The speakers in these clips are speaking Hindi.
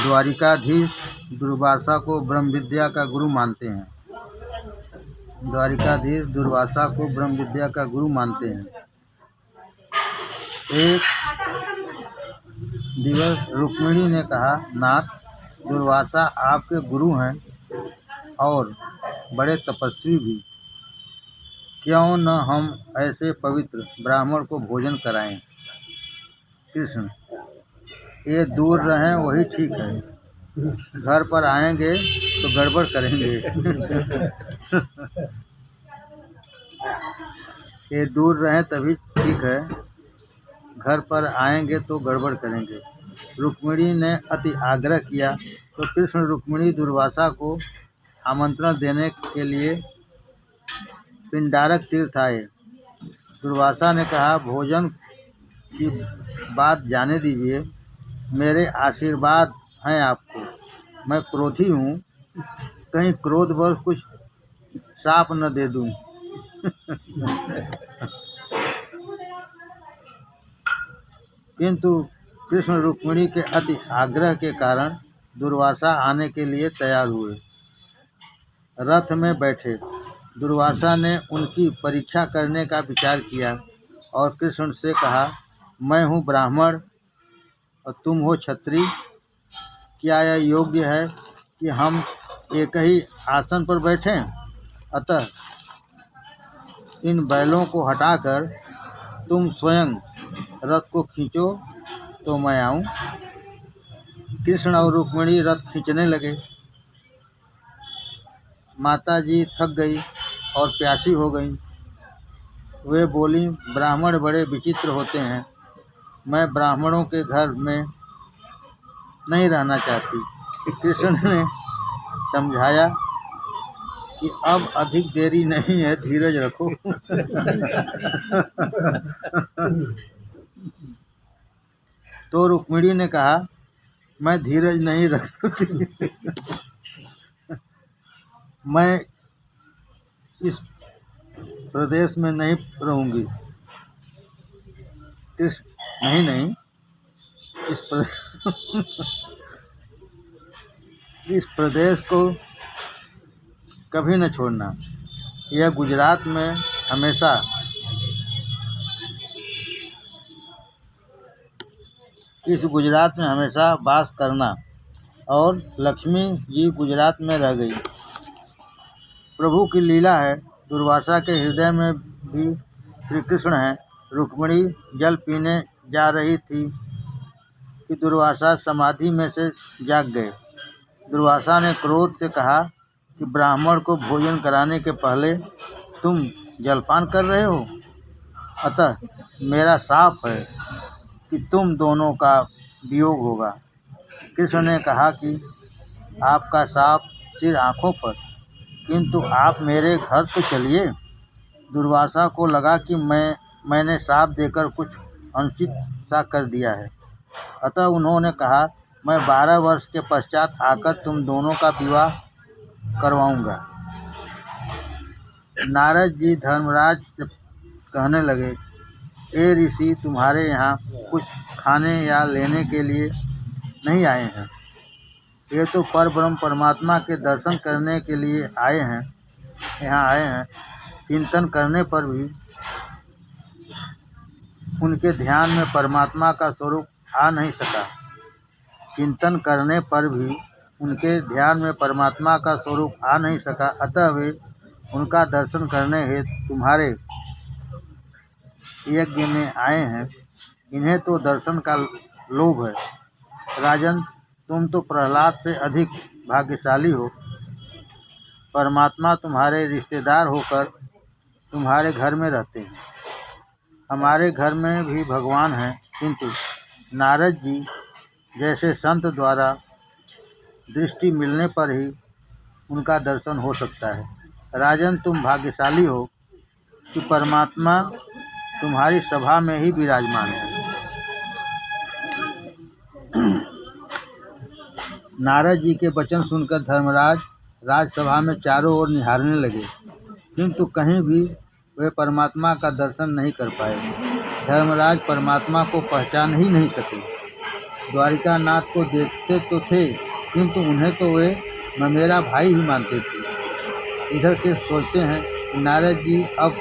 द्वारिकाधीश दुर्वासा को ब्रह्म विद्या का गुरु मानते हैं। द्वारिकाधीश दुर्वासा को ब्रह्म विद्या का गुरु मानते हैं। एक दिवस रुक्मिणी ने कहा, नाथ, दुर्वासा आपके गुरु हैं और बड़े तपस्वी भी। क्यों न हम ऐसे पवित्र ब्राह्मण को भोजन कराएं। कृष्ण, ये दूर रहें वही ठीक है, घर पर आएंगे तो गड़बड़ करेंगे। ये दूर रहें तभी ठीक है, घर पर आएंगे तो गड़बड़ करेंगे। रुक्मिणी ने अति आग्रह किया तो कृष्ण रुक्मिणी दुर्वासा को आमंत्रण देने के लिए पिंडारक तीर्थ आए। दुर्वासा ने कहा, भोजन की बात जाने दीजिए, मेरे आशीर्वाद हैं आपको। मैं क्रोधी हूँ, कहीं क्रोधवश कुछ शाप न दे दूँ। किंतु कृष्ण रुक्मिणी के अति आग्रह के कारण दुर्वासा आने के लिए तैयार हुए। रथ में बैठे दुर्वासा ने उनकी परीक्षा करने का विचार किया और कृष्ण से कहा, मैं हूँ ब्राह्मण और तुम हो क्षत्रिय। क्या यह योग्य है कि हम एक ही आसन पर बैठें? अतः इन बैलों को हटाकर तुम स्वयं रथ को खींचो तो मैं आऊं। कृष्ण और रुक्मिणी रथ खींचने लगे। माताजी थक गई और प्यासी हो गई। वे बोली, ब्राह्मण बड़े विचित्र होते हैं, मैं ब्राह्मणों के घर में नहीं रहना चाहती। कृष्ण ने समझाया कि अब अधिक देरी नहीं है, धीरज रखो। तो रुक्मिणी ने कहा, मैं धीरज नहीं रखती, मैं इस प्रदेश में नहीं रहूंगी। नहीं, इस प्रदेश को कभी न छोड़ना। यह गुजरात में हमेशा वास करना। और लक्ष्मी जी गुजरात में रह गई। प्रभु की लीला है, दुर्वासा के हृदय में भी श्री कृष्ण हैं। रुक्मिणी जल पीने जा रही थी कि दुर्वासा समाधि में से जाग गए। दुर्वासा ने क्रोध से कहा कि ब्राह्मण को भोजन कराने के पहले तुम जलपान कर रहे हो, अतः मेरा शाप है कि तुम दोनों का वियोग होगा। कृष्ण ने कहा कि आपका शाप सिर आँखों पर, किंतु आप मेरे घर तो चलिए। दुर्वासा को लगा कि मैंने शाप देकर कुछ अनुचित सा कर दिया है, अतः उन्होंने कहा, मैं 12 वर्ष के पश्चात आकर तुम दोनों का विवाह करवाऊंगा। नारद जी धर्मराज से कहने लगे, ए ऋषि, तुम्हारे यहाँ कुछ खाने या लेने के लिए नहीं आए हैं, ये तो परब्रह्म परमात्मा के दर्शन करने के लिए यहाँ आए हैं। चिंतन करने पर भी उनके ध्यान में परमात्मा का स्वरूप आ नहीं सका। अतः वे उनका दर्शन करने हेतु तुम्हारे यज्ञ में आए हैं। इन्हें तो दर्शन का लोभ है। राजन, तुम तो प्रहलाद से अधिक भाग्यशाली हो। परमात्मा तुम्हारे रिश्तेदार होकर तुम्हारे घर में रहते हैं। हमारे घर में भी भगवान हैं, किंतु नारद जी जैसे संत द्वारा दृष्टि मिलने पर ही उनका दर्शन हो सकता है। राजन, तुम भाग्यशाली हो कि परमात्मा तुम्हारी सभा में ही विराजमान है। नारद जी के वचन सुनकर धर्मराज राजसभा में चारों ओर निहारने लगे, किंतु कहीं भी वे परमात्मा का दर्शन नहीं कर पाए। धर्मराज परमात्मा को पहचान ही नहीं सके। द्वारिकानाथ को देखते तो थे, किंतु उन्हें तो वे मेरा भाई ही मानते थे। इधर से सोचते हैं कि नारद जी अब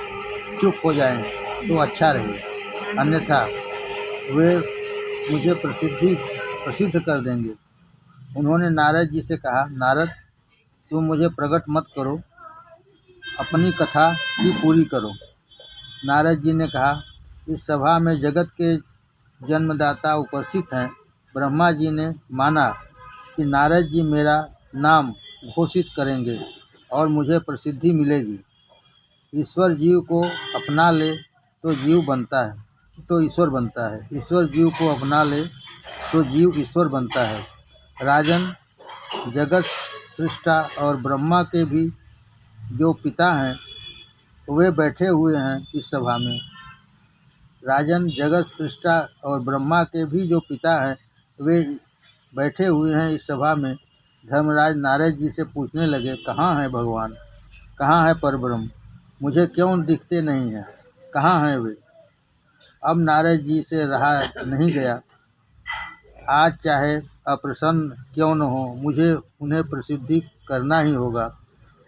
चुप हो जाएं तो अच्छा रहे, अन्यथा वे मुझे प्रसिद्ध कर देंगे। उन्होंने नारद जी से कहा, नारद तुम मुझे प्रकट मत करो, अपनी कथा ही पूरी करो। नारद जी ने कहा, इस सभा में जगत के जन्मदाता उपस्थित हैं। ब्रह्मा जी ने माना कि नारद जी मेरा नाम घोषित करेंगे और मुझे प्रसिद्धि मिलेगी। ईश्वर जीव को अपना ले तो जीव बनता है, तो ईश्वर बनता है। ईश्वर जीव को अपना ले तो जीव ईश्वर बनता है। राजन, जगत सृष्टा और ब्रह्मा के भी जो पिता हैं वे बैठे हुए हैं इस सभा में। राजन, जगत सृष्टा और ब्रह्मा के भी जो पिता हैं वे बैठे हुए हैं इस सभा में। धर्मराज नारद जी से पूछने लगे, कहाँ है भगवान, कहाँ है परब्रह्म, मुझे क्यों दिखते नहीं हैं, कहाँ हैं वे। अब नारद जी से रहा नहीं गया। आज चाहे अप्रसन्न क्यों न हो, मुझे उन्हें प्रसिद्धि करना ही होगा।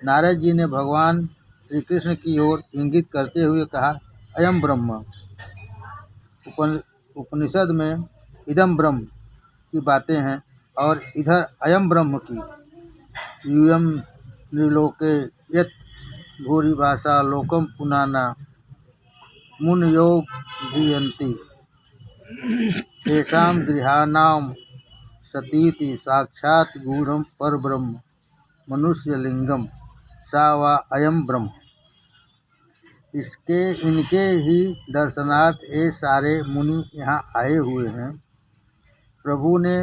नारद जी ने भगवान श्री कृष्ण की ओर इंगित करते हुए कहा, अयम ब्रह्म। उपनिषद में इदम ब्रह्म की बातें हैं और इधर अयम ब्रह्म की। यूयम त्रिलोके यत् भूरि भाषा लोकम पुनाना मुन योग धियन्ति तेषां गृहाणां सतीति साक्षात् गूढ़ं परब्रह्म मनुष्यलिंगम सा वा अयम ब्रह्म। इनके ही दर्शनार्थ ये सारे मुनि यहाँ आए हुए हैं। प्रभु ने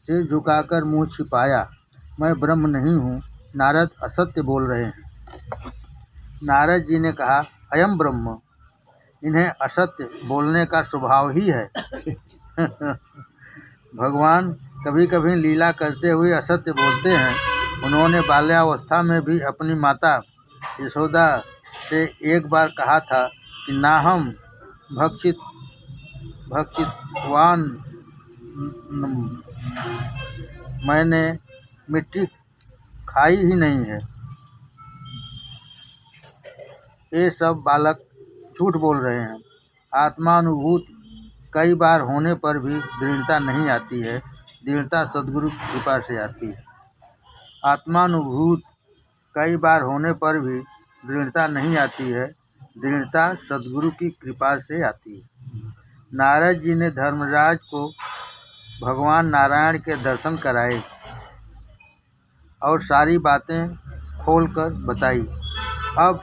सिर झुकाकर मुंह छिपाया, मैं ब्रह्म नहीं हूँ, नारद असत्य बोल रहे हैं। नारद जी ने कहा, अयम ब्रह्म। इन्हें असत्य बोलने का स्वभाव ही है। भगवान कभी कभी लीला करते हुए असत्य बोलते हैं। उन्होंने बाल्यावस्था में भी अपनी माता यशोदा से एक बार कहा था कि ना हम भक्षितवान, मैंने मिट्टी खाई ही नहीं है। ये सब बालक झूठ बोल रहे हैं। आत्मानुभूत कई बार होने पर भी दृढ़ता नहीं आती है, दृढ़ता सद्गुरु की कृपा से आती है। आत्मानुभूत कई बार होने पर भी दृढ़ता नहीं आती है, दृढ़ता सद्गुरु की कृपा से आती है। नारद जी ने धर्मराज को भगवान नारायण के दर्शन कराए और सारी बातें खोलकर बताई। अब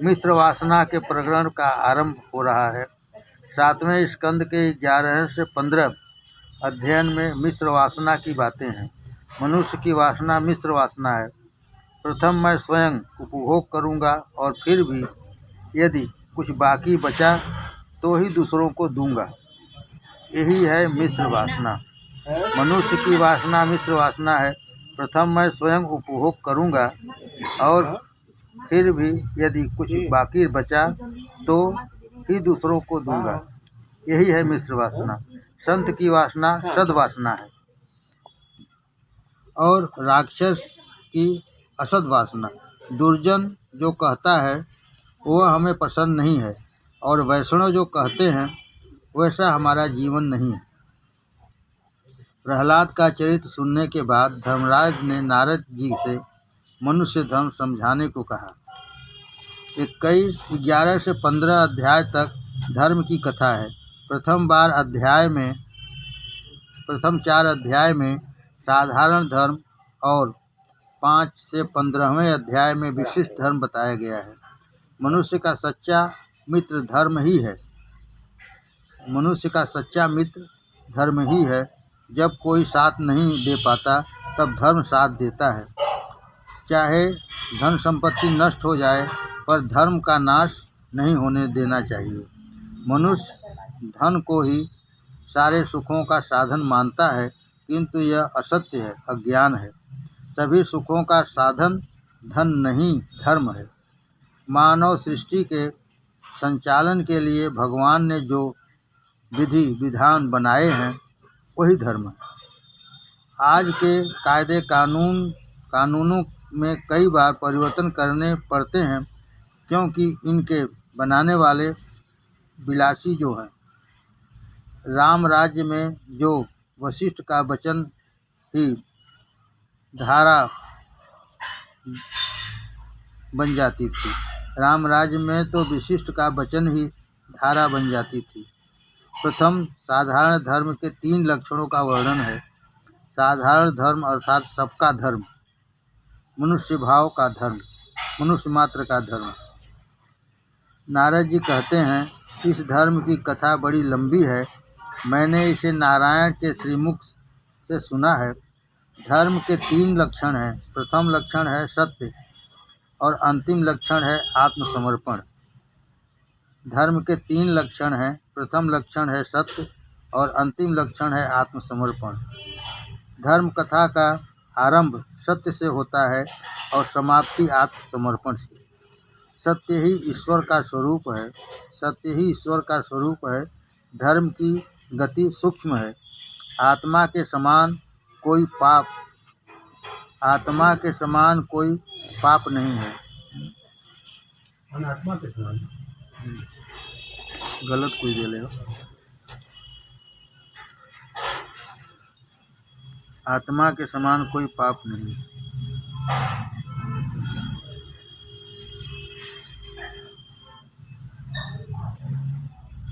मिश्र वासना के प्रकरण का आरंभ हो रहा है। 7वें स्कंद के 11 से 15 अध्ययन में मिश्र वासना की बातें हैं। मनुष्य की वासना मिश्र वासना है। प्रथम मैं स्वयं उपभोग करूंगा और फिर भी यदि कुछ बाकी बचा तो ही दूसरों को दूंगा। यही है मिश्र वासना। मनुष्य की वासना मिश्र वासना है। प्रथम मैं स्वयं उपभोग करूंगा और फिर भी यदि कुछ बाकी बचा तो ही दूसरों को दूंगा। यही है मिश्र वासना। संत की वासना सद्वासना है और राक्षस की असद वासना। दुर्जन जो कहता है वह हमें पसंद नहीं है और वैष्णव जो कहते हैं वैसा हमारा जीवन नहीं है। प्रहलाद का चरित्र सुनने के बाद धर्मराज ने नारद जी से मनुष्य धर्म समझाने को कहा। 11 से 15 अध्याय तक धर्म की कथा है। प्रथम 4 अध्याय में साधारण धर्म और 5 से 15वें अध्याय में विशिष्ट धर्म बताया गया है। मनुष्य का सच्चा मित्र धर्म ही है। मनुष्य का सच्चा मित्र धर्म ही है। जब कोई साथ नहीं दे पाता तब धर्म साथ देता है। चाहे धन संपत्ति नष्ट हो जाए पर धर्म का नाश नहीं होने देना चाहिए। मनुष्य धन को ही सारे सुखों का साधन मानता है, किंतु यह असत्य है, अज्ञान है। सभी सुखों का साधन धन नहीं, धर्म है। मानव सृष्टि के संचालन के लिए भगवान ने जो विधि विधान बनाए हैं वही धर्म है। आज के कायदे कानूनों में कई बार परिवर्तन करने पड़ते हैं, क्योंकि इनके बनाने वाले विलासी जो हैं। राम राज्य में जो वशिष्ठ का वचन ही धारा बन जाती थी, राम राज्य में तो विशिष्ट का वचन ही धारा बन जाती थी। प्रथम, साधारण धर्म के 3 लक्षणों का वर्णन है। साधारण धर्म अर्थात सबका धर्म, मनुष्य भाव का धर्म, मनुष्य मात्र का धर्म। नारद जी कहते हैं, इस धर्म की कथा बड़ी लंबी है, मैंने इसे नारायण के श्रीमुख से सुना है। धर्म के 3 लक्षण हैं। प्रथम लक्षण है सत्य और अंतिम लक्षण है आत्मसमर्पण। धर्म के 3 लक्षण हैं। प्रथम लक्षण है सत्य और अंतिम लक्षण है आत्मसमर्पण। धर्म कथा का आरंभ सत्य से होता है और समाप्ति आत्मसमर्पण से। सत्य ही ईश्वर का स्वरूप है। सत्य ही ईश्वर का स्वरूप है। धर्म की गति सूक्ष्म है। आत्मा के समान कोई पाप नहीं है। आत्मा के समान गलत कोई दे ले। आत्मा के समान कोई पाप नहीं।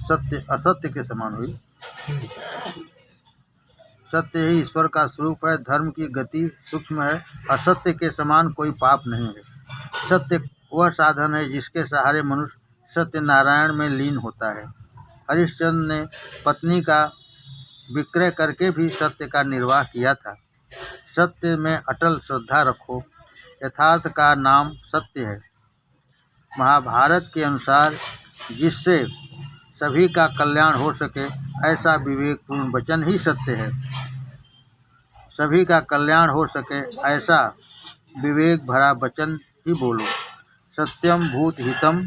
सत्य असत्य के समान हुई। सत्य ही ईश्वर का स्वरूप है। धर्म की गति सूक्ष्म है। असत्य के समान कोई पाप नहीं है। सत्य वह साधन है जिसके सहारे मनुष्य सत्यनारायण में लीन होता है। हरिश्चंद्र ने पत्नी का विक्रय करके भी सत्य का निर्वाह किया था। सत्य में अटल श्रद्धा रखो। यथार्थ का नाम सत्य है। महाभारत के अनुसार जिससे सभी का कल्याण हो सके, ऐसा विवेकपूर्ण वचन ही सत्य है। सभी का कल्याण हो सके ऐसा विवेक भरा वचन ही बोलो। सत्यम भूत हितम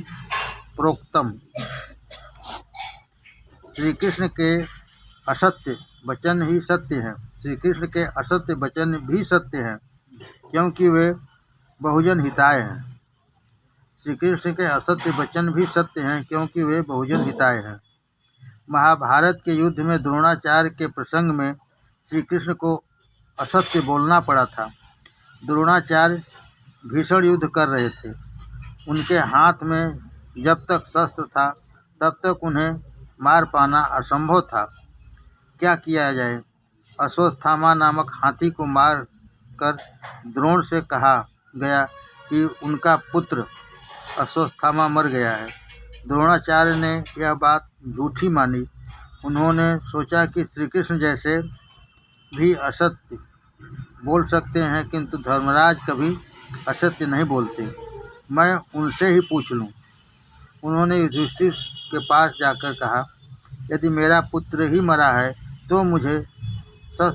प्रोक्तम। श्री कृष्ण के असत्य वचन ही सत्य हैं। श्री कृष्ण के असत्य वचन भी सत्य हैं, क्योंकि वे बहुजन हिताय हैं। श्री कृष्ण के असत्य वचन भी सत्य हैं, क्योंकि वे बहुजन हिताय हैं। महाभारत के युद्ध में द्रोणाचार्य के प्रसंग में श्री कृष्ण को असत्य बोलना पड़ा था। द्रोणाचार्य भीषण युद्ध कर रहे थे। उनके हाथ में जब तक शस्त्र था तब तक उन्हें मार पाना असंभव था। क्या किया जाए? अश्वत्थामा नामक हाथी को मार कर द्रोण से कहा गया कि उनका पुत्र अश्वत्थामा मर गया है। द्रोणाचार्य ने यह बात झूठी मानी। उन्होंने सोचा कि श्री कृष्ण जैसे भी असत्य बोल सकते हैं, किंतु धर्मराज कभी असत्य नहीं बोलते। मैं उनसे ही पूछ लूं। उन्होंने युधिष्ठिर के पास जाकर कहा, यदि मेरा पुत्र ही मरा है तो मुझे शस्त्र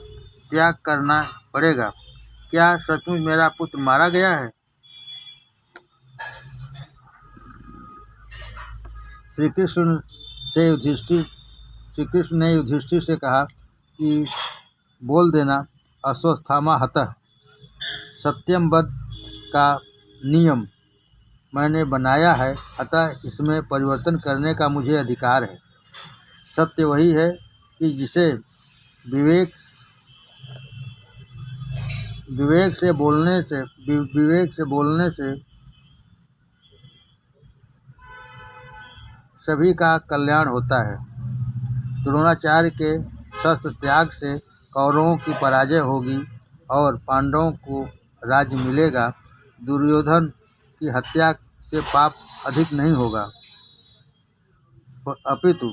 त्याग करना पड़ेगा। क्या सचमुच मेरा पुत्र मारा गया है? श्री कृष्ण ने युधिष्ठिर से कहा कि बोल देना, अश्वत्थामा हतः। सत्यम वद का नियम मैंने बनाया है, अतः इसमें परिवर्तन करने का मुझे अधिकार है। सत्य वही है कि जिसे विवेक से बोलने से सभी का कल्याण होता है। द्रोणाचार्य के शस्त्र त्याग से कौरवों की पराजय होगी और पांडवों को राज्य मिलेगा। दुर्योधन की हत्या से पाप अधिक नहीं होगा, अपितु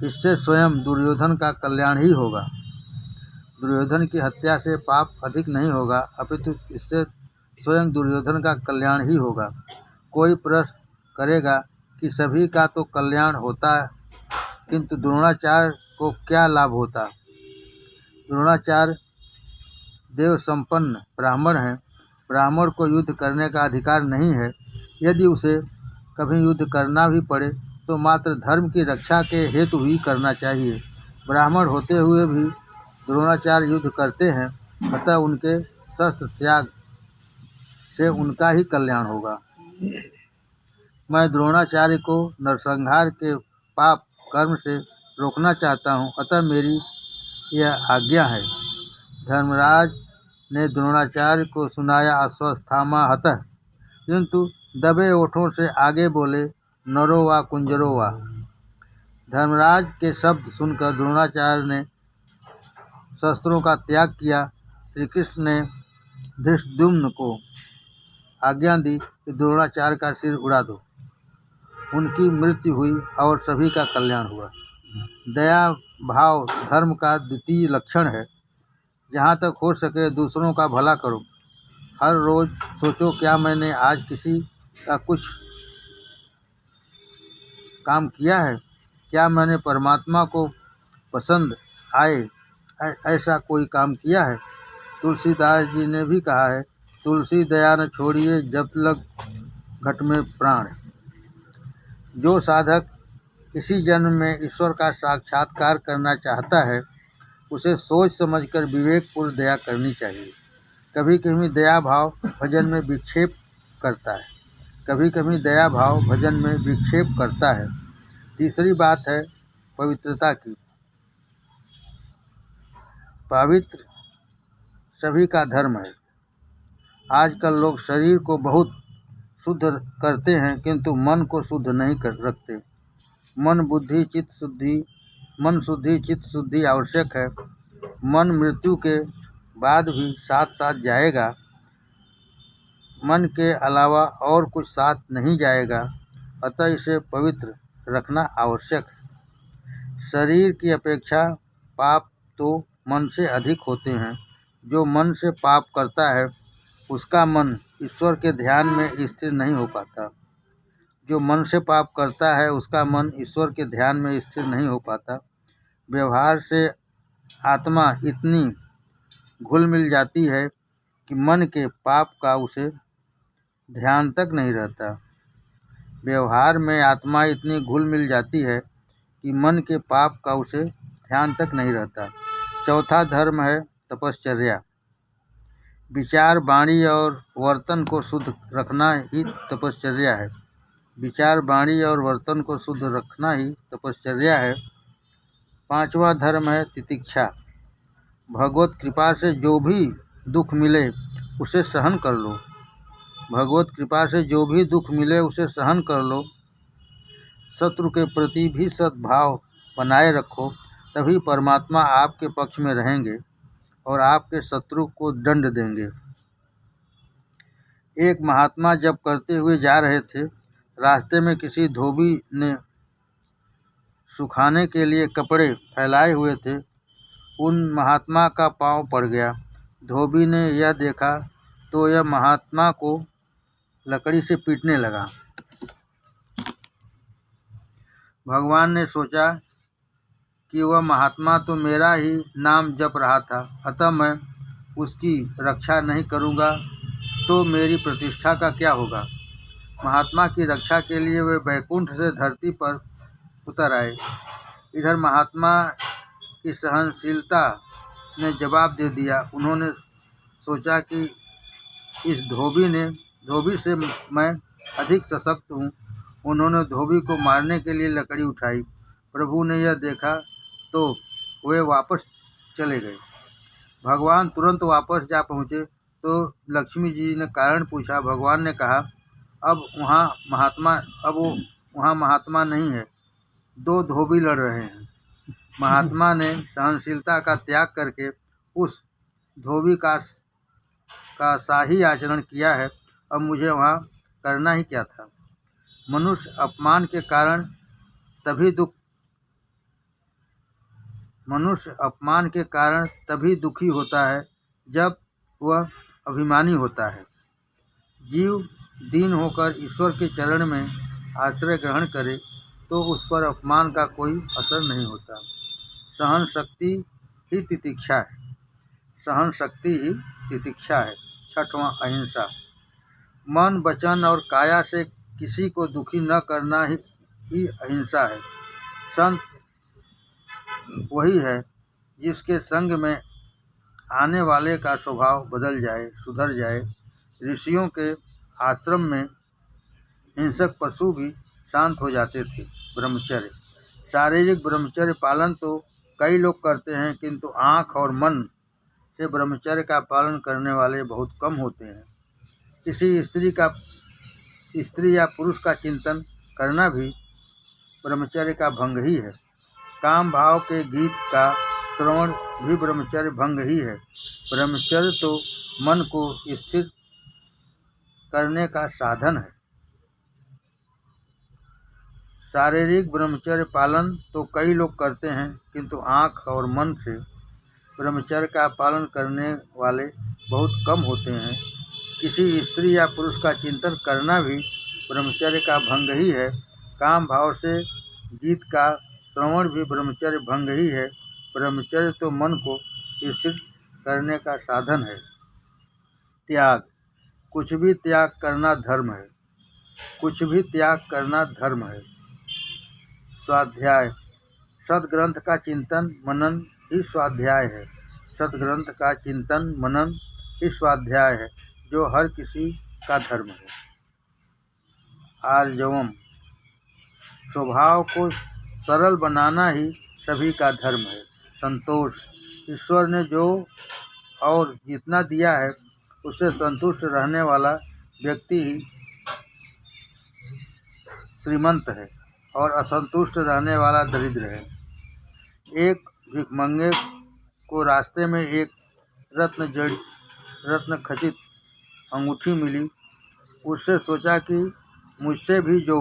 इससे स्वयं दुर्योधन का कल्याण ही होगा। दुर्योधन की हत्या से पाप अधिक नहीं होगा, अपितु इससे स्वयं दुर्योधन का कल्याण ही होगा। कोई प्रश्न करेगा कि सभी का तो कल्याण होता है, किंतु द्रोणाचार्य को क्या लाभ होता? द्रोणाचार्य देव संपन्न ब्राह्मण हैं। ब्राह्मण को युद्ध करने का अधिकार नहीं है। यदि उसे कभी युद्ध करना भी पड़े तो मात्र धर्म की रक्षा के हेतु ही करना चाहिए। ब्राह्मण होते हुए भी द्रोणाचार्य युद्ध करते हैं, अतः उनके शस्त्र त्याग से उनका ही कल्याण होगा। मैं द्रोणाचार्य को नरसंहार के पाप कर्म से रोकना चाहता हूँ, अतः मेरी यह आज्ञा है। धर्मराज ने द्रोणाचार्य को सुनाया अश्वस्थामा हतः, किंतु दबे ओठों से आगे बोले, नरो वा कुंजरो वा। धर्मराज के शब्द सुनकर द्रोणाचार्य ने शस्त्रों का त्याग किया। श्री कृष्ण ने धृष्टद्युम्न को आज्ञा दी कि द्रोणाचार्य का सिर उड़ा दो। उनकी मृत्यु हुई और सभी का कल्याण हुआ। दया भाव धर्म का द्वितीय लक्षण है। जहाँ तक हो सके दूसरों का भला करो। हर रोज़ सोचो, क्या मैंने आज किसी का कुछ काम किया है? क्या मैंने परमात्मा को पसंद आए ऐसा कोई काम किया है? तुलसीदास जी ने भी कहा है, तुलसी दया न छोड़िए जब लग घट में प्राण। जो साधक इसी जन्म में ईश्वर का साक्षात्कार करना चाहता है, उसे सोच समझकर विवेकपूर्ण दया करनी चाहिए। कभी कभी दया भाव भजन में विक्षेप करता है, कभी कभी दया भाव भजन में विक्षेप करता है। तीसरी बात है पवित्रता की। पवित्र सभी का धर्म है। आजकल लोग शरीर को बहुत शुद्ध करते हैं, किंतु मन को शुद्ध नहीं कर रखते। मन शुद्धि चित्त शुद्धि आवश्यक है। मन मृत्यु के बाद भी साथ साथ जाएगा। मन के अलावा और कुछ साथ नहीं जाएगा, अतः इसे पवित्र रखना आवश्यक है। शरीर की अपेक्षा पाप तो मन से अधिक होते हैं। जो मन से पाप करता है उसका मन ईश्वर के ध्यान में स्थिर नहीं हो पाता। जो मन से पाप करता है उसका मन ईश्वर के ध्यान में स्थिर नहीं हो पाता। व्यवहार से आत्मा इतनी घुल मिल जाती है कि मन के पाप का उसे ध्यान तक नहीं रहता। व्यवहार में आत्मा इतनी घुल मिल जाती है कि मन के पाप का उसे ध्यान तक नहीं रहता। चौथा धर्म है तपश्चर्या। विचार, वाणी और वर्तन को शुद्ध रखना ही तपश्चर्या है। विचार, वाणी और वर्तन को शुद्ध रखना ही तपश्चर्या है। पांचवा धर्म है तितिक्षा। भगवत कृपा से जो भी दुख मिले उसे सहन कर लो। भगवत कृपा से जो भी दुख मिले उसे सहन कर लो। शत्रु के प्रति भी सद्भाव बनाए रखो, तभी परमात्मा आपके पक्ष में रहेंगे और आपके शत्रु को दंड देंगे। एक महात्मा जब करते हुए जा रहे थे, रास्ते में किसी धोबी ने सुखाने के लिए कपड़े फैलाए हुए थे। उन महात्मा का पांव पड़ गया। धोबी ने यह देखा तो यह महात्मा को लकड़ी से पीटने लगा। भगवान ने सोचा कि वह महात्मा तो मेरा ही नाम जप रहा था, अतः मैं उसकी रक्षा नहीं करूँगा तो मेरी प्रतिष्ठा का क्या होगा। महात्मा की रक्षा के लिए वे वैकुंठ से धरती पर उतर आए। इधर महात्मा की सहनशीलता ने जवाब दे दिया। उन्होंने सोचा कि इस धोबी से मैं अधिक सशक्त हूँ। उन्होंने धोबी को मारने के लिए लकड़ी उठाई। प्रभु ने यह देखा तो वे वापस चले गए। भगवान तुरंत वापस जा पहुँचे तो लक्ष्मी जी ने कारण पूछा। भगवान ने कहा, अब वो वहाँ महात्मा नहीं है, दो धोबी लड़ रहे हैं। महात्मा ने सहनशीलता का त्याग करके उस धोबी का शाही आचरण किया है। अब मुझे वहाँ करना ही क्या था। मनुष्य अपमान के कारण तभी दुखी होता है जब वह अभिमानी होता है। जीव दीन होकर ईश्वर के चरण में आश्रय ग्रहण करे तो उस पर अपमान का कोई असर नहीं होता। सहन शक्ति ही तितिक्षा है। छठवां अहिंसा। मन, वचन और काया से किसी को दुखी न करना ही अहिंसा है। संत वही है जिसके संग में आने वाले का स्वभाव बदल जाए, सुधर जाए। ऋषियों के आश्रम में हिंसक पशु भी शांत हो जाते थे। ब्रह्मचर्य, शारीरिक ब्रह्मचर्य पालन तो कई लोग करते हैं, किंतु आँख और मन से ब्रह्मचर्य का पालन करने वाले बहुत कम होते हैं। किसी स्त्री या पुरुष का चिंतन करना भी ब्रह्मचर्य का भंग ही है। काम भाव के गीत का श्रवण भी ब्रह्मचर्य भंग ही है। ब्रह्मचर्य तो मन को स्थिर करने का साधन है। शारीरिक ब्रह्मचर्य पालन तो कई लोग करते हैं, किंतु आँख और मन से ब्रह्मचर्य का पालन करने वाले बहुत कम होते हैं। किसी स्त्री या पुरुष का चिंतन करना भी ब्रह्मचर्य का भंग ही है। काम भाव से गीत का श्रवण भी ब्रह्मचर्य भंग ही है। ब्रह्मचर्य तो मन को स्थिर करने का साधन है। त्याग, कुछ भी त्याग करना धर्म है। कुछ भी त्याग करना धर्म है। स्वाध्याय, सद्ग्रंथ का चिंतन मनन ही स्वाध्याय है। सद्ग्रंथ का चिंतन मनन ही स्वाध्याय है, जो हर किसी का धर्म है। आर्जवम, स्वभाव को सरल बनाना ही सभी का धर्म है। संतोष, ईश्वर ने जो और जितना दिया है उससे संतुष्ट रहने वाला व्यक्ति ही श्रीमंत है और असंतुष्ट रहने वाला दरिद्र है। एक भिखमंगे को रास्ते में एक रत्न खचित अंगूठी मिली। उससे सोचा कि मुझसे भी जो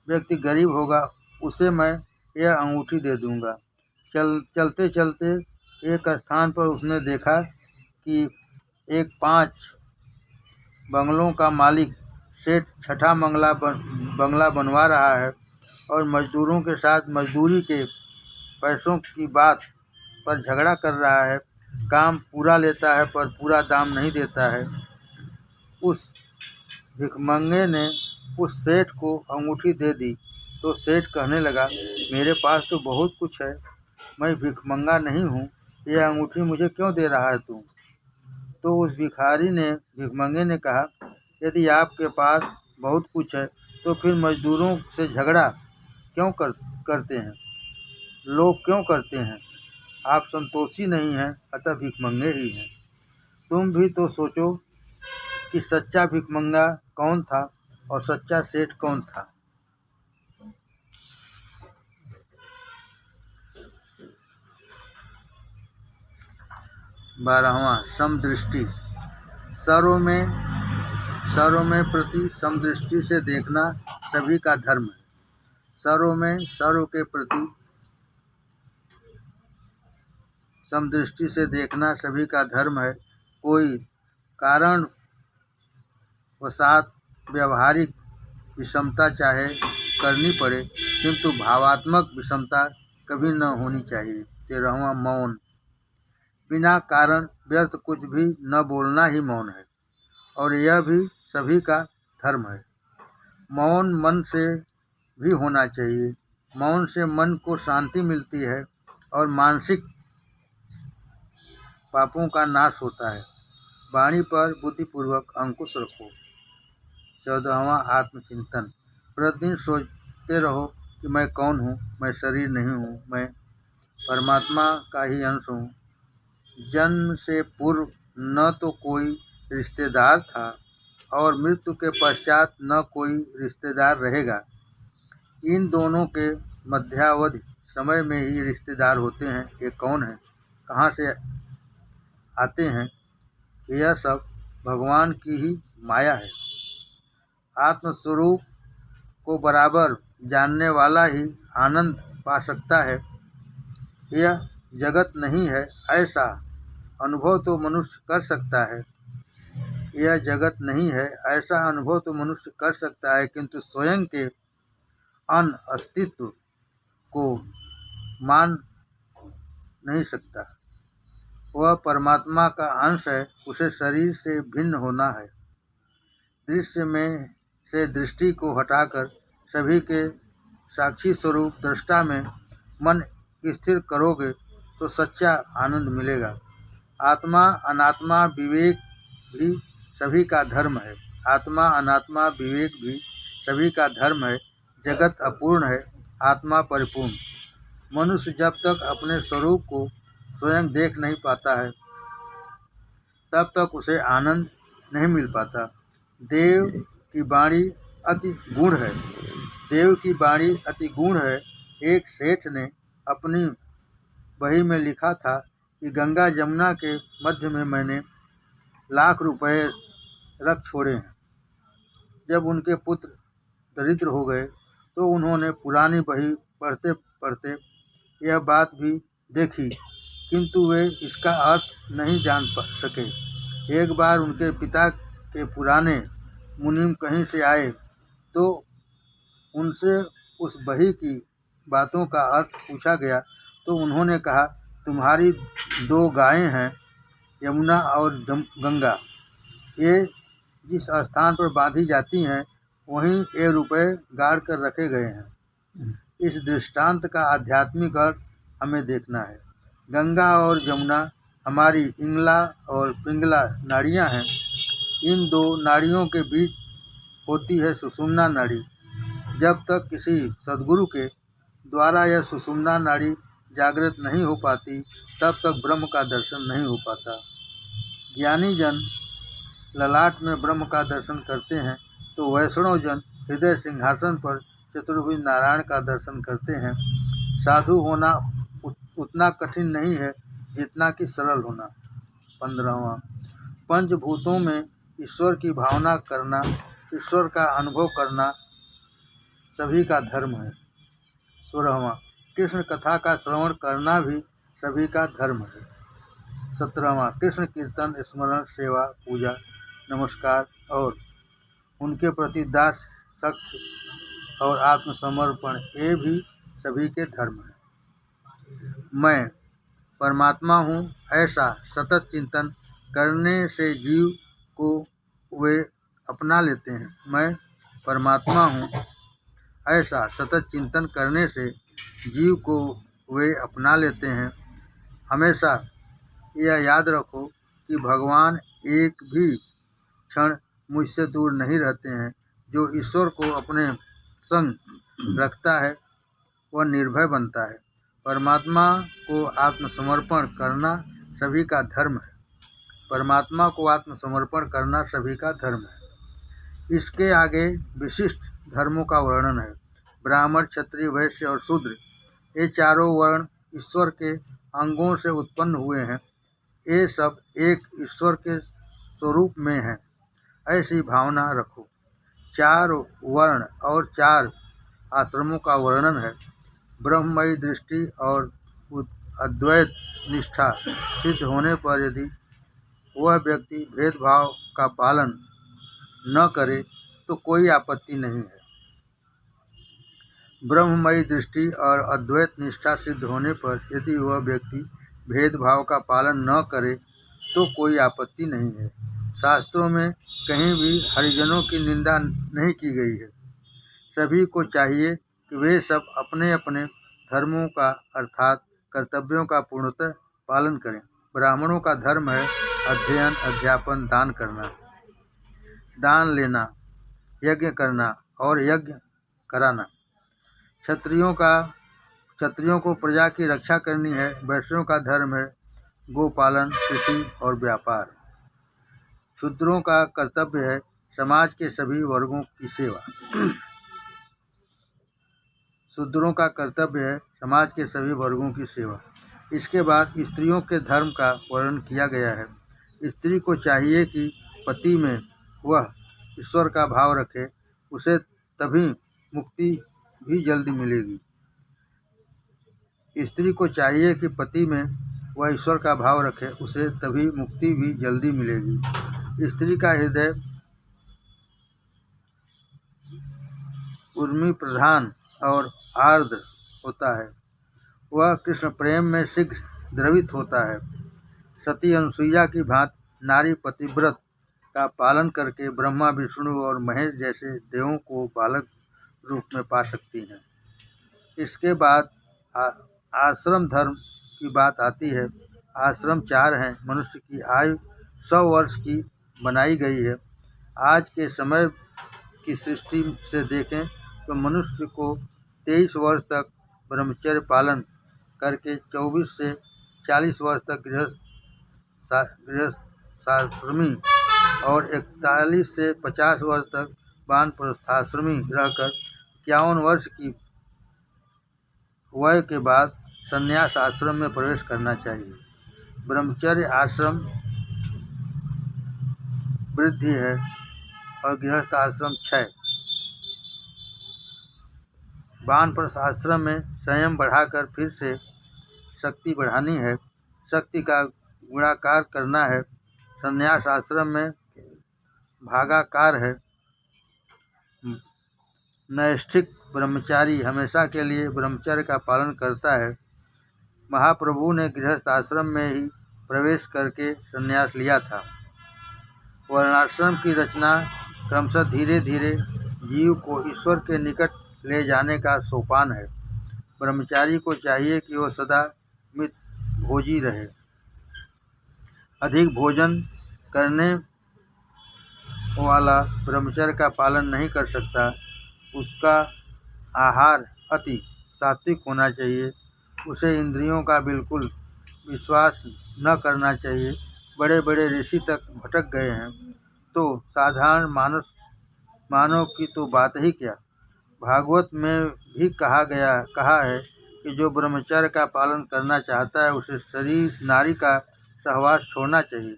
व्यक्ति गरीब होगा उसे मैं यह अंगूठी दे दूंगा। चलते चलते एक स्थान पर उसने देखा कि एक 5 बंगलों का मालिक सेठ छठा बंगला बनवा रहा है और मजदूरों के साथ मजदूरी के पैसों की बात पर झगड़ा कर रहा है। काम पूरा लेता है पर पूरा दाम नहीं देता है। उस भिखमंगे ने उस सेठ को अंगूठी दे दी तो सेठ कहने लगा, मेरे पास तो बहुत कुछ है, मैं भिखमंगा नहीं हूँ, यह अंगूठी मुझे क्यों दे रहा है तू? तो उस भिखमंगे ने कहा, यदि आपके पास बहुत कुछ है तो फिर मजदूरों से झगड़ा क्यों करते हैं? लोग क्यों करते हैं? आप संतोषी नहीं हैं, अतः भिखमंगे ही हैं। तुम भी तो सोचो कि सच्चा भिखमंगा कौन था और सच्चा सेठ कौन था। बारहवां, समदृष्टि, सर्व में प्रति समदृष्टि से देखना सभी का धर्म है। सर्व में सर्व के प्रति समदृष्टि से देखना सभी का धर्म है। कोई कारण वसात व्यवहारिक विषमता चाहे करनी पड़े, किंतु भावात्मक विषमता कभी न होनी चाहिए। 13वां, मौन, बिना कारण व्यर्थ कुछ भी न बोलना ही मौन है और यह भी सभी का धर्म है। मौन मन से भी होना चाहिए। मौन से मन को शांति मिलती है और मानसिक पापों का नाश होता है। वाणी पर बुद्धिपूर्वक अंकुश रखो। 14वां, आत्मचिंतन, प्रतिदिन सोचते रहो कि मैं कौन हूँ, मैं शरीर नहीं हूँ, मैं परमात्मा का ही अंश हूँ। जन्म से पूर्व न तो कोई रिश्तेदार था और मृत्यु के पश्चात न कोई रिश्तेदार रहेगा। इन दोनों के मध्यावधि समय में ही रिश्तेदार होते हैं। ये कौन है, कहाँ से आते हैं, यह सब भगवान की ही माया है। आत्मस्वरूप को बराबर जानने वाला ही आनंद पा सकता है। यह जगत नहीं है, ऐसा अनुभव तो मनुष्य कर सकता है। यह जगत नहीं है, ऐसा अनुभव तो मनुष्य कर सकता है, किंतु स्वयं के अन अस्तित्व को मान नहीं सकता। वह परमात्मा का अंश है, उसे शरीर से भिन्न होना है। दृश्य में से दृष्टि को हटाकर सभी के साक्षी स्वरूप दृष्टा में मन स्थिर करोगे तो सच्चा आनंद मिलेगा। आत्मा अनात्मा विवेक भी सभी का धर्म है। आत्मा अनात्मा विवेक भी सभी का धर्म है। जगत अपूर्ण है, आत्मा परिपूर्ण। मनुष्य जब तक अपने स्वरूप को स्वयं देख नहीं पाता है तब तक उसे आनंद नहीं मिल पाता। देव की वाणी अति गूढ़ है। देव की वाणी अति गूढ़ है। एक सेठ ने अपनी बही में लिखा था कि गंगा जमुना के मध्य में मैंने लाख रुपए रख छोड़े हैं। जब उनके पुत्र दरिद्र हो गए तो उन्होंने पुरानी बही पढ़ते पढ़ते यह बात भी देखी, किंतु वे इसका अर्थ नहीं जान सके। एक बार उनके पिता के पुराने मुनीम कहीं से आए तो उनसे उस बही की बातों का अर्थ पूछा गया तो उन्होंने कहा, तुम्हारी 2 गायें हैं, यमुना और गंगा। ये जिस स्थान पर बांधी जाती हैं वहीं ये रुपए गाड़ कर रखे गए हैं। इस दृष्टांत का आध्यात्मिक अर्थ हमें देखना है। गंगा और जमुना हमारी इंगला और पिंगला नाड़ियाँ हैं। इन 2 नाड़ियों के बीच होती है सुषुम्ना नाड़ी। जब तक किसी सद्गुरु के द्वारा यह सुषुम्ना नाड़ी जागृत नहीं हो पाती तब तक ब्रह्म का दर्शन नहीं हो पाता। ज्ञानी जन ललाट में ब्रह्म का दर्शन करते हैं तो वैष्णव जन हृदय सिंहासन पर चतुर्भुज नारायण का दर्शन करते हैं। साधु होना उतना कठिन नहीं है जितना कि सरल होना। 15वां, पंचभूतों में ईश्वर की भावना करना, ईश्वर का अनुभव करना सभी का धर्म है। 16वां, कृष्ण कथा का श्रवण करना भी सभी का धर्म है। 17वां, कृष्ण कीर्तन, स्मरण, सेवा, पूजा, नमस्कार और उनके प्रति दास शक्ति और आत्मसमर्पण ये भी सभी के धर्म है। मैं परमात्मा हूँ ऐसा सतत चिंतन करने से जीव को वे अपना लेते हैं। मैं परमात्मा हूँ ऐसा सतत चिंतन करने से जीव को वे अपना लेते हैं। हमेशा यह याद रखो कि भगवान एक भी क्षण मुझसे दूर नहीं रहते हैं। जो ईश्वर को अपने संग रखता है वह निर्भय बनता है। परमात्मा को आत्मसमर्पण करना सभी का धर्म है। परमात्मा को आत्मसमर्पण करना सभी का धर्म है। इसके आगे विशिष्ट धर्मों का वर्णन है। ब्राह्मण, क्षत्रिय, वैश्य और शूद्र ये चारों वर्ण ईश्वर के अंगों से उत्पन्न हुए हैं। ये सब एक ईश्वर के स्वरूप में हैं। ऐसी भावना रखो। 4 वर्ण और 4 आश्रमों का वर्णन है। ब्रह्ममयी दृष्टि और अद्वैत निष्ठा सिद्ध होने पर यदि वह व्यक्ति भेदभाव का पालन न करे तो कोई आपत्ति नहीं है। ब्रह्ममयी दृष्टि और अद्वैत निष्ठा सिद्ध होने पर यदि वह व्यक्ति भेदभाव का पालन न करे तो कोई आपत्ति नहीं है। शास्त्रों में कहीं भी हरिजनों की निंदा नहीं की गई है। सभी को चाहिए कि वे सब अपने अपने धर्मों का अर्थात कर्तव्यों का पूर्णतः पालन करें। ब्राह्मणों का धर्म है अध्ययन, अध्यापन, दान करना, दान लेना, यज्ञ करना और यज्ञ कराना। क्षत्रियों को प्रजा की रक्षा करनी है। वैश्यों का धर्म है गोपालन, कृषि और व्यापार। शूद्रों का कर्तव्य है समाज के सभी वर्गों की सेवा। शूद्रों का कर्तव्य है समाज के सभी वर्गों की सेवा। इसके बाद स्त्रियों के धर्म का वर्णन किया गया है। स्त्री को चाहिए कि पति में वह ईश्वर का भाव रखे, उसे तभी मुक्ति भी जल्दी मिलेगी। स्त्री को चाहिए कि पति में वह ईश्वर का भाव रखे, उसे तभी मुक्ति भी जल्दी मिलेगी। स्त्री का हृदय उर्मी प्रधान और आर्द्र होता है। वह कृष्ण प्रेम में शीघ्र द्रवित होता है। सती अनुसुईया की भांति नारी पतिव्रत का पालन करके ब्रह्मा, विष्णु और महेश जैसे देवों को बालक रूप में पा सकती हैं। इसके बाद आश्रम धर्म की बात आती है। आश्रम 4 हैं। मनुष्य की आयु 100 वर्ष की बनाई गई है। आज के समय की सृष्टि से देखें तो मनुष्य को 23 वर्ष तक ब्रह्मचर्य पालन करके 24 से 40 वर्ष तक गृहस्थाश्रमी और 41 से 50 वर्ष तक वानप्रस्थाश्रमी रहकर 51 वर्ष की वय के बाद संन्यास आश्रम में प्रवेश करना चाहिए। ब्रह्मचर्य आश्रम वृद्धि है और गृहस्थ आश्रम 6। वानप्रस्थ आश्रम में संयम बढ़ाकर फिर से शक्ति बढ़ानी है, शक्ति का गुणाकार करना है। संन्यास आश्रम में भागाकार है। नैष्ठिक ब्रह्मचारी हमेशा के लिए ब्रह्मचर्य का पालन करता है। महाप्रभु ने गृहस्थ आश्रम में ही प्रवेश करके संन्यास लिया था। वर्णाश्रम की रचना क्रमशः धीरे धीरे जीव को ईश्वर के निकट ले जाने का सोपान है। ब्रह्मचारी को चाहिए कि वह सदा मित भोजी रहे। अधिक भोजन करने वाला ब्रह्मचर्य का पालन नहीं कर सकता। उसका आहार अति सात्विक होना चाहिए। उसे इंद्रियों का बिल्कुल विश्वास न करना चाहिए। बड़े बड़े ऋषि तक भटक गए हैं तो साधारण मानव की तो बात ही क्या। भागवत में भी कहा है कि जो ब्रह्मचर्य का पालन करना चाहता है उसे शरीर नारी का सहवास छोड़ना चाहिए।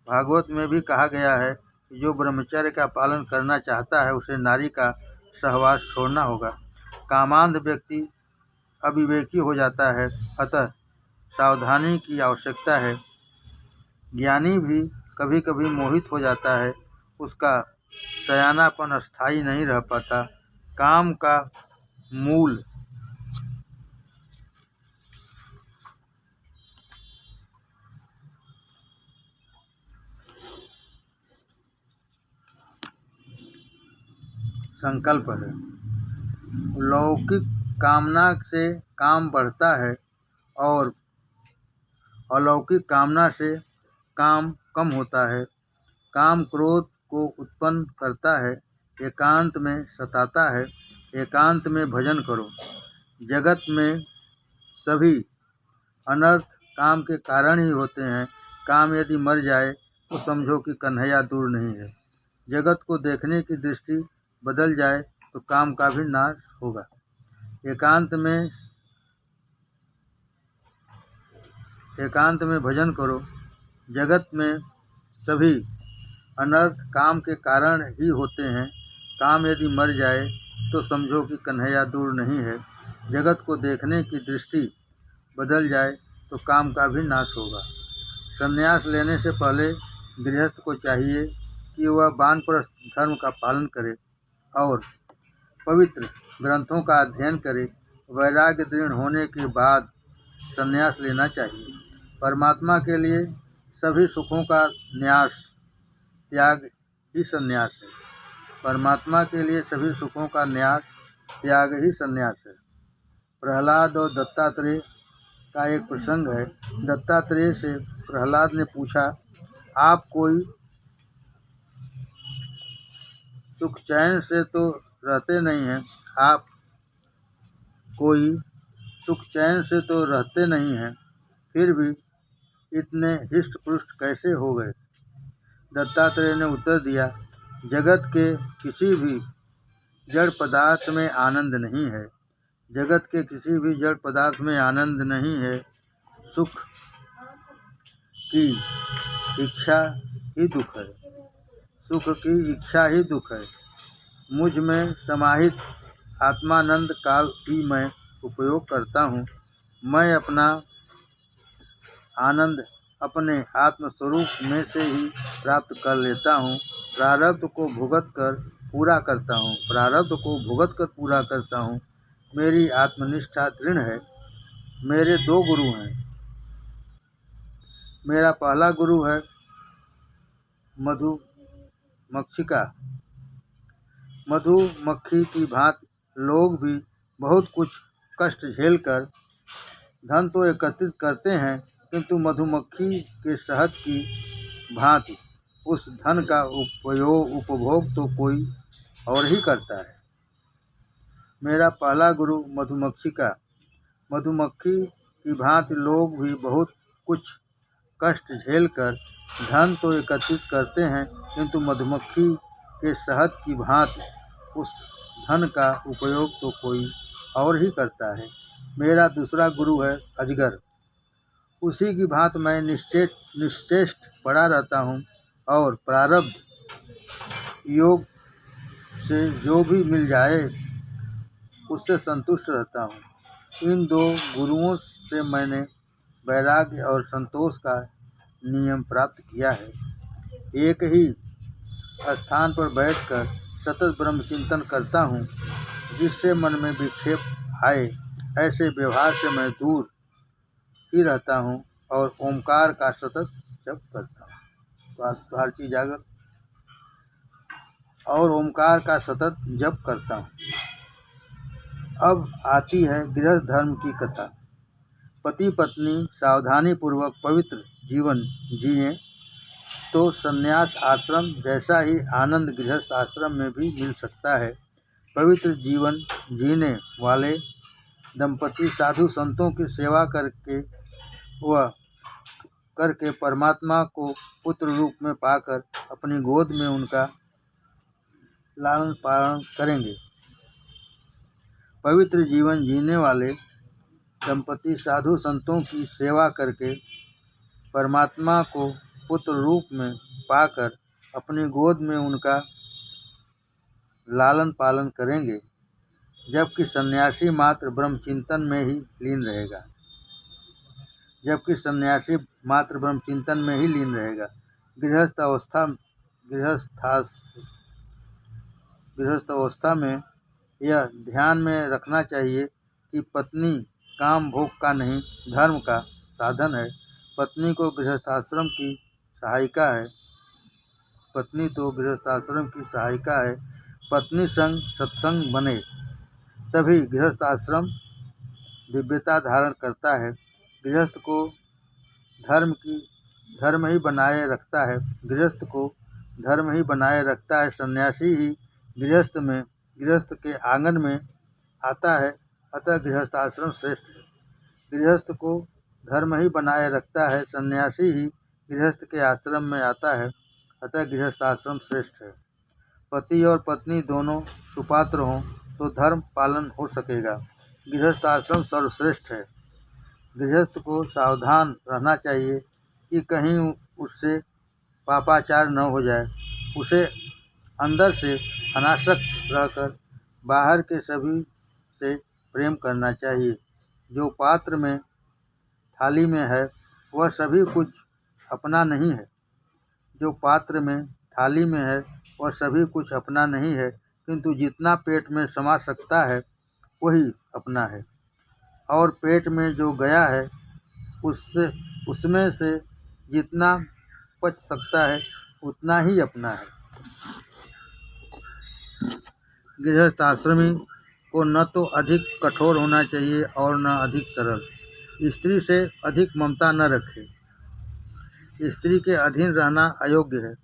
भागवत में भी कहा गया है कि जो ब्रह्मचर्य का पालन करना चाहता है उसे नारी का सहवास छोड़ना होगा। कामांध व्यक्ति अविवेकी हो जाता है, अतः सावधानी की आवश्यकता है। ज्ञानी भी कभी कभी मोहित हो जाता है, उसका सयानापन स्थायी नहीं रह पाता। काम का मूल संकल्प है। लौकिक कामना से काम बढ़ता है और अलौकिक कामना से काम कम होता है। काम क्रोध को उत्पन्न करता है, एकांत में सताता है। एकांत में भजन करो। जगत में सभी अनर्थ काम के कारण ही होते हैं। काम यदि मर जाए तो समझो कि कन्हैया दूर नहीं है। जगत को देखने की दृष्टि बदल जाए तो काम का भी नाश होगा। एकांत में भजन करो। जगत में सभी अनर्थ काम के कारण ही होते हैं। काम यदि मर जाए तो समझो कि कन्हैया दूर नहीं है। जगत को देखने की दृष्टि बदल जाए तो काम का भी नाश होगा। संन्यास लेने से पहले गृहस्थ को चाहिए कि वह वानप्रस्थ धर्म का पालन करे और पवित्र ग्रंथों का अध्ययन करे। वैराग्य दृढ़ होने के बाद संन्यास लेना चाहिए। परमात्मा के लिए सभी सुखों का त्याग ही संन्यास है। परमात्मा के लिए सभी सुखों का त्याग ही संन्यास है। प्रहलाद और दत्तात्रेय का एक प्रसंग है। दत्तात्रेय से प्रहलाद ने पूछा, आप कोई सुख चैन से तो रहते नहीं हैं, आप कोई सुख चैन से तो रहते नहीं हैं, फिर भी इतने हिष्ट पुष्ट कैसे हो गए। दत्तात्रेय ने उत्तर दिया, जगत के किसी भी जड़ पदार्थ में आनंद नहीं है। जगत के किसी भी जड़ पदार्थ में आनंद नहीं है। सुख की इच्छा ही दुख है। सुख की इच्छा ही दुख है। मुझ में समाहित आत्मानंद का भी मैं उपयोग करता हूँ। मैं अपना आनंद अपने आत्मस्वरूप में से ही प्राप्त कर लेता हूँ। प्रारब्ध को भुगत कर पूरा करता हूँ। मेरी आत्मनिष्ठा दृढ़ है। मेरे 2 गुरु हैं। मेरा पहला गुरु है मधुमक्षिका। मधुमक्खी की भांति लोग भी बहुत कुछ कष्ट झेलकर धन तो एकत्रित करते हैं, किंतु मधुमक्खी के शहद की भांति उस धन का उपभोग तो कोई और ही करता है। मेरा पहला गुरु मधुमक्खी की भांति लोग भी बहुत कुछ कष्ट झेलकर धन तो एकत्रित करते हैं, किंतु मधुमक्खी के शहद की भांति उस धन का उपयोग तो कोई और ही करता है। मेरा दूसरा गुरु है अजगर। उसी की भांति मैं निश्चेष्ट पड़ा रहता हूँ और प्रारब्ध योग से जो भी मिल जाए उससे संतुष्ट रहता हूँ। इन दो गुरुओं से मैंने वैराग्य और संतोष का नियम प्राप्त किया है। एक ही स्थान पर बैठकर सतत ब्रह्म चिंतन करता हूँ। जिससे मन में विक्षेप आए ऐसे व्यवहार से मैं दूर ही रहता हूँ और ओमकार का सतत जप करता हूँ। तो हर चीज जागर और ओमकार का सतत जप करता हूँ। अब आती है गृहस्थ धर्म की कथा। पति पत्नी सावधानी पूर्वक पवित्र जीवन जिए तो संन्यास आश्रम जैसा ही आनंद गृहस्थ आश्रम में भी मिल सकता है। पवित्र जीवन जीने वाले दंपति साधु संतों की सेवा करके परमात्मा को पुत्र रूप में पाकर अपनी गोद में उनका लालन पालन करेंगे। पवित्र जीवन जीने वाले दंपति साधु संतों की सेवा करके परमात्मा को पुत्र रूप में पाकर अपनी गोद में उनका लालन पालन करेंगे, जबकि सन्यासी मात्र ब्रह्म चिंतन में ही लीन रहेगा। गृहस्थ अवस्था में यह ध्यान में रखना चाहिए कि पत्नी काम भोग का नहीं, धर्म का साधन है। पत्नी तो गृहस्थाश्रम की सहायिका है। पत्नी संग सत्संग बने तभी गृहस्थ आश्रम दिव्यता धारण करता है। गृहस्थ को धर्म ही बनाए रखता है। सन्यासी ही गृहस्थ के आंगन में आता है, अतः गृहस्थ आश्रम श्रेष्ठ है। गृहस्थ को धर्म ही बनाए रखता है, सन्यासी ही गृहस्थ के आश्रम में आता है, अतः गृहस्थ आश्रम श्रेष्ठ है। पति और पत्नी दोनों सुपात्र हों तो धर्म पालन हो सकेगा। गृहस्थ आश्रम सर्वश्रेष्ठ है। गृहस्थ को सावधान रहना चाहिए कि कहीं उससे पापाचार न हो जाए। उसे अंदर से अनासक्त रहकर बाहर के सभी से प्रेम करना चाहिए। जो पात्र में थाली में है वह सभी कुछ अपना नहीं है, किंतु जितना पेट में समा सकता है वही अपना है, और पेट में जो गया है उसमें से जितना पच सकता है उतना ही अपना है। गृहस्थ आश्रमी को न तो अधिक कठोर होना चाहिए और न अधिक सरल। स्त्री से अधिक ममता न रखे। स्त्री के अधीन रहना अयोग्य है।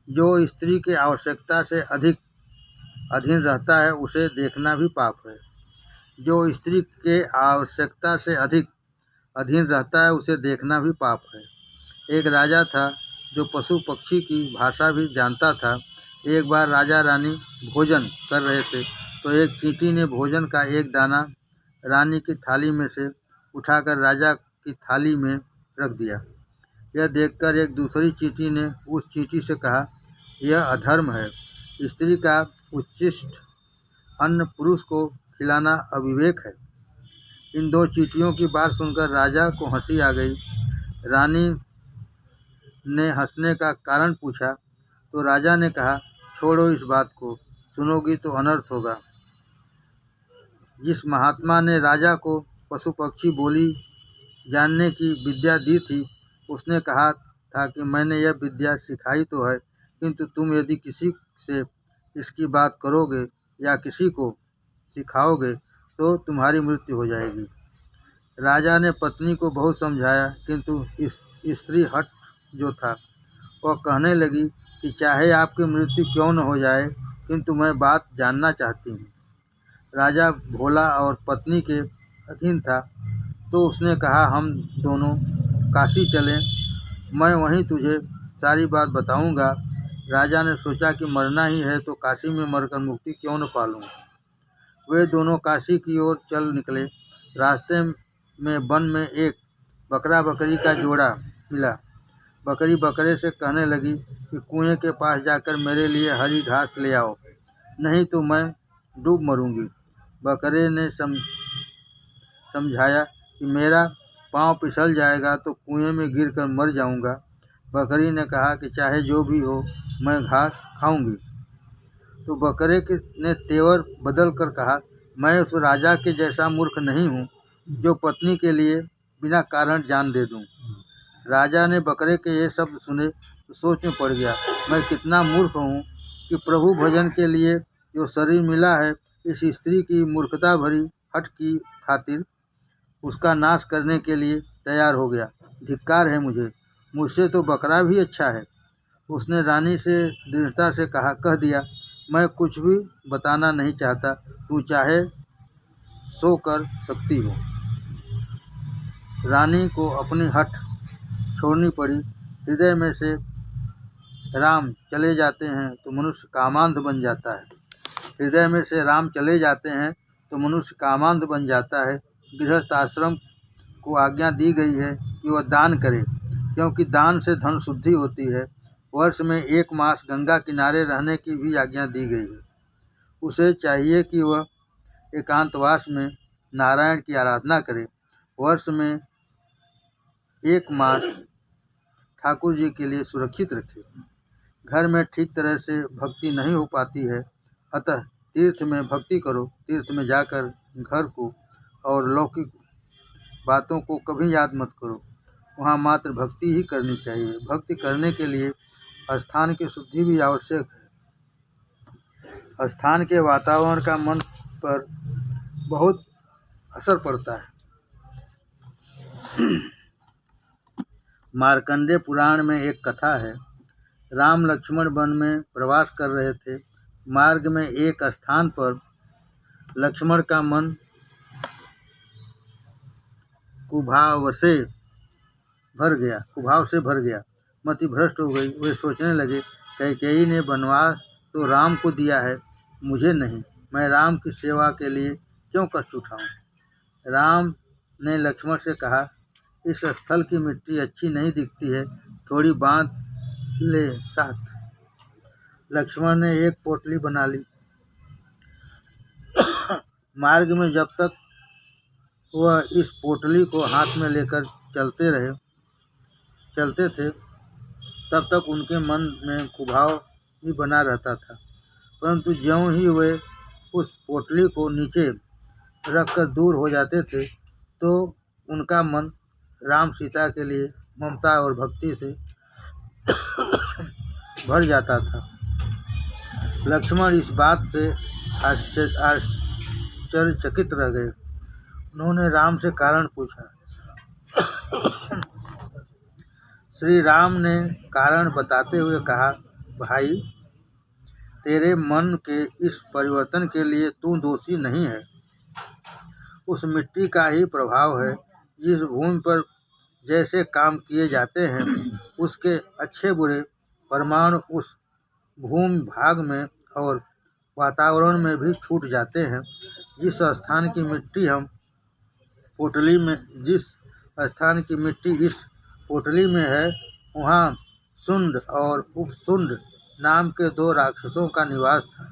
जो स्त्री के आवश्यकता से अधिक अधीन रहता है उसे देखना भी पाप है। जो स्त्री के आवश्यकता से अधिक अधीन रहता है उसे देखना भी पाप है। एक राजा था जो पशु पक्षी की भाषा भी जानता था। एक बार राजा रानी भोजन कर रहे थे तो एक चींटी ने भोजन का एक दाना रानी की थाली में से उठाकर राजा की थाली में रख दिया। यह देखकर एक दूसरी चींटी ने उस चींटी से कहा, यह अधर्म है। स्त्री का उच्छिष्ट अन्न पुरुष को खिलाना अविवेक है। इन दो चींटियों की बात सुनकर राजा को हंसी आ गई। रानी ने हंसने का कारण पूछा तो राजा ने कहा, छोड़ो इस बात को, सुनोगी तो अनर्थ होगा। जिस महात्मा ने राजा को पशु पक्षी बोली जानने की विद्या दी थी उसने कहा था कि मैंने यह विद्या सिखाई तो है, किंतु तुम यदि किसी से इसकी बात करोगे या किसी को सिखाओगे तो तुम्हारी मृत्यु हो जाएगी। राजा ने पत्नी को बहुत समझाया, किंतु स्त्री हठ जो था वह कहने लगी कि चाहे आपकी मृत्यु क्यों न हो जाए, किंतु मैं बात जानना चाहती हूँ। राजा भोला और पत्नी के अधीन था, तो उसने कहा, हम दोनों काशी चलें, मैं वहीं तुझे सारी बात बताऊंगा। राजा ने सोचा कि मरना ही है तो काशी में मरकर मुक्ति क्यों न पालूं। वे दोनों काशी की ओर चल निकले। रास्ते में वन में एक बकरा बकरी का जोड़ा मिला। बकरी बकरे से कहने लगी कि कुएं के पास जाकर मेरे लिए हरी घास ले आओ, नहीं तो मैं डूब मरूंगी। बकरे ने समझाया कि मेरा पाँव फिसल जाएगा तो कुएं में गिरकर मर जाऊंगा। बकरी ने कहा कि चाहे जो भी हो, मैं घास खाऊंगी। तो बकरे ने तेवर बदल कर कहा, मैं उस राजा के जैसा मूर्ख नहीं हूँ जो पत्नी के लिए बिना कारण जान दे दूँ। राजा ने बकरे के ये शब्द सुने तो सोच में पड़ गया, मैं कितना मूर्ख हूँ कि प्रभु भजन के लिए जो शरीर मिला है, इस स्त्री की मूर्खता भरी हठ की खातिर उसका नाश करने के लिए तैयार हो गया। धिक्कार है मुझसे तो बकरा भी अच्छा है। उसने रानी से दृढ़ता से कह दिया, मैं कुछ भी बताना नहीं चाहता, तू चाहे सो कर सकती हो। रानी को अपनी हठ छोड़नी पड़ी। हृदय में से राम चले जाते हैं तो मनुष्य कामांध बन जाता है। हृदय में से राम चले जाते हैं तो मनुष्य कामांध बन जाता है। गृहस्थ आश्रम को आज्ञा दी गई है कि वह दान करे, क्योंकि दान से धन शुद्धि होती है। वर्ष में 1 मास गंगा किनारे रहने की भी आज्ञा दी गई है। उसे चाहिए कि वह एकांतवास में नारायण की आराधना करे। वर्ष में 1 मास ठाकुर जी के लिए सुरक्षित रखे। घर में ठीक तरह से भक्ति नहीं हो पाती है, अतः तीर्थ में भक्ति करो। तीर्थ में जाकर घर को और लौकिक बातों को कभी याद मत करो, वहाँ मात्र भक्ति ही करनी चाहिए। भक्ति करने के लिए स्थान की शुद्धि भी आवश्यक है। स्थान के वातावरण का मन पर बहुत असर पड़ता है। मार्कंडेय पुराण में एक कथा है। राम लक्ष्मण वन में प्रवास कर रहे थे। मार्ग में एक स्थान पर लक्ष्मण का मन कुभाव से भर गया, मति भ्रष्ट हो गई। वे सोचने लगे, कैकेयी ने वनवास तो राम को दिया है, मुझे नहीं। मैं राम की सेवा के लिए क्यों कष्ट उठाऊं। राम ने लक्ष्मण से कहा, इस स्थल की मिट्टी अच्छी नहीं दिखती है, थोड़ी बांध ले साथ। लक्ष्मण ने एक पोटली बना ली। मार्ग में जब तक वह इस पोटली को हाथ में लेकर चलते थे, तब तक उनके मन में कुभाव भी बना रहता था। परंतु ज्यों ही वे उस पोटली को नीचे रखकर दूर हो जाते थे, तो उनका मन राम सीता के लिए ममता और भक्ति से भर जाता था। लक्ष्मण इस बात से आश्चर्यचकित रह गए। उन्होंने राम से कारण पूछा। श्री राम ने कारण बताते हुए कहा, भाई, तेरे मन के इस परिवर्तन के लिए तू दोषी नहीं है। उस मिट्टी का ही प्रभाव है। जिस भूमि पर जैसे काम किए जाते हैं, उसके अच्छे बुरे परमाणु उस भूमि भाग में और वातावरण में भी छूट जाते हैं। जिस स्थान की मिट्टी इस पोटली में है, वहाँ सुंड और उपसुंड नाम के 2 राक्षसों का निवास था।